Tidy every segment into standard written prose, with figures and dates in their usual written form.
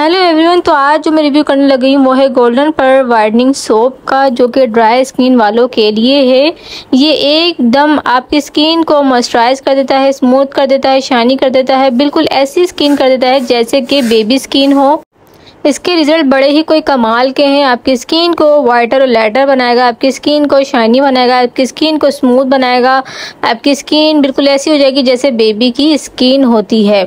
Hello everyone, तो आज जो मैं रिव्यू करने लगी हूँ वो है गोल्डन पर वाइटनिंग सोप का, जो कि ड्राई स्किन वालों के लिए है। ये एकदम आपकी स्किन को मॉइस्चराइज कर देता है, स्मूथ कर देता है, शाइनी कर देता है, बिल्कुल ऐसी स्किन कर देता है जैसे कि बेबी स्किन हो। इसके रिजल्ट बड़े ही कोई कमाल के हैं। आपकी स्किन को वाइटर और लाइटर बनाएगा, आपकी स्किन को शाइनी बनाएगा, आपकी स्किन को स्मूथ बनाएगा। आपकी स्किन बिल्कुल ऐसी हो जाएगी जैसे बेबी की स्किन होती है।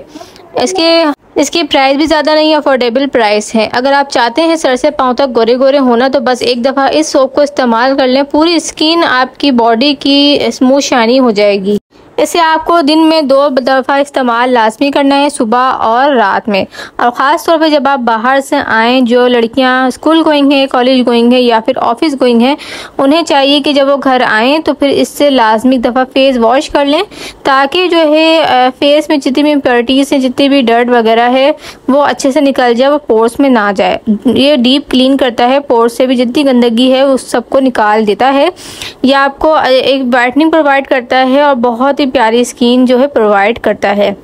इसकी प्राइस भी ज़्यादा नहीं, अफोर्डेबल प्राइस है। अगर आप चाहते हैं सर से पाँव तक गोरे गोरे होना तो बस एक दफ़ा इस सोप को इस्तेमाल कर लें, पूरी स्किन आपकी बॉडी की स्मूथ शाइनी हो जाएगी। इसे आपको दिन में 2 दफ़ा इस्तेमाल लाजमी करना है, सुबह और रात में। और ख़ास तौर पे जब आप बाहर से आएँ, जो लड़कियां स्कूल गोइंग है, कॉलेज गोइंग है या फिर ऑफिस गोइंग है, उन्हें चाहिए कि जब वो घर आएँ तो फिर इससे लाजमी दफ़ा फेस वॉश कर लें, ताकि जो है फेस में जितनी भी इम्प्योरिटीज़ हैं, जितनी भी डर्ट वगैरह है वो अच्छे से निकल जाए, वो पोर्स में ना जाए। ये डीप क्लीन करता है, पोर्स से भी जितनी गंदगी है उस सबको निकाल देता है। यह आपको एक वाइटनिंग प्रोवाइड करता है और बहुत ही प्यारी स्किन जो है प्रोवाइड करता है।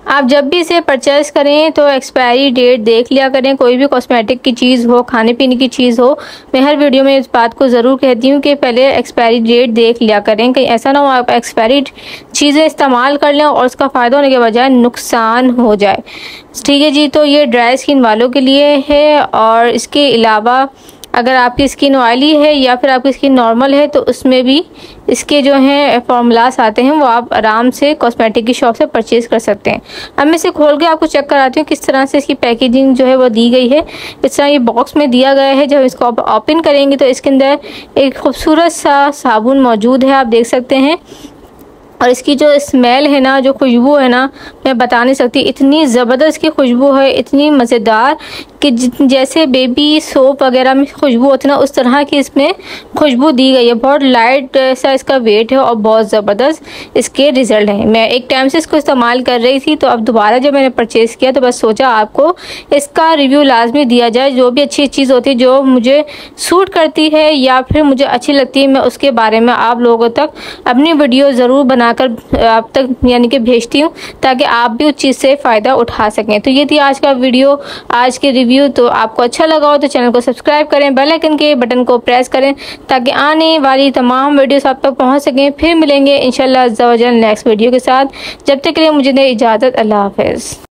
आप जब भी इसे परचेज़ करें तो एक्सपायरी डेट देख लिया करें। कोई भी कॉस्मेटिक की चीज़ हो, खाने पीने की चीज़ हो, मैं हर वीडियो में इस बात को ज़रूर कहती हूँ कि पहले एक्सपायरी डेट देख लिया करें। कहीं ऐसा ना हो आप एक्सपायरी चीज़ें इस्तेमाल कर लें और उसका फ़ायदा होने के बजाय नुकसान हो जाए। ठीक है जी, तो ये ड्राई स्किन वालों के लिए है। और इसके अलावा अगर आपकी स्किन ऑयली है या फिर आपकी स्किन नॉर्मल है तो उसमें भी इसके जो हैं फॉर्मूलास आते हैं, वो आप आराम से कॉस्मेटिक की शॉप से परचेज कर सकते हैं। अब मैं इसे खोल के आपको चेक कराती हूँ किस तरह से इसकी पैकेजिंग जो है वो दी गई है। इस तरह ये बॉक्स में दिया गया है। जब इसको आप ओपन करेंगे तो इसके अंदर एक खूबसूरत सा साबुन मौजूद है, आप देख सकते हैं। और इसकी जो स्मेल है ना, जो खुशबू है ना, मैं बता नहीं सकती, इतनी ज़बरदस्त की खुशबू है, इतनी मज़ेदार कि जैसे बेबी सोप वगैरह में खुशबू होती है ना, उस तरह की इसमें खुशबू दी गई है। बहुत लाइट सा इसका वेट है और बहुत ज़बरदस्त इसके रिज़ल्ट हैं। मैं एक टाइम से इसको इस्तेमाल कर रही थी, तो अब दोबारा जब मैंने परचेज़ किया तो बस सोचा आपको इसका रिव्यू लाजमी दिया जाए। जो भी अच्छी चीज़ होती है, जो मुझे सूट करती है या फिर मुझे अच्छी लगती है, मैं उसके बारे में आप लोगों तक अपनी वीडियो ज़रूर बनाकर आप तक यानी कि भेजती हूँ, ताकि आप भी उस चीज़ से फ़ायदा उठा सकें। तो ये थी आज का वीडियो, आज के रिव्यू। तो आपको अच्छा लगा हो तो चैनल को सब्सक्राइब करें, बेल आइकन के बटन को प्रेस करें, ताकि आने वाली तमाम वीडियोस आप तक पहुँच सकें। फिर मिलेंगे इंशाल्लाह अज़्ज़ा वजल नेक्स्ट वीडियो के साथ। जब तक के लिए मुझे दे इजाज़त। अल्लाह हाफ़िज़।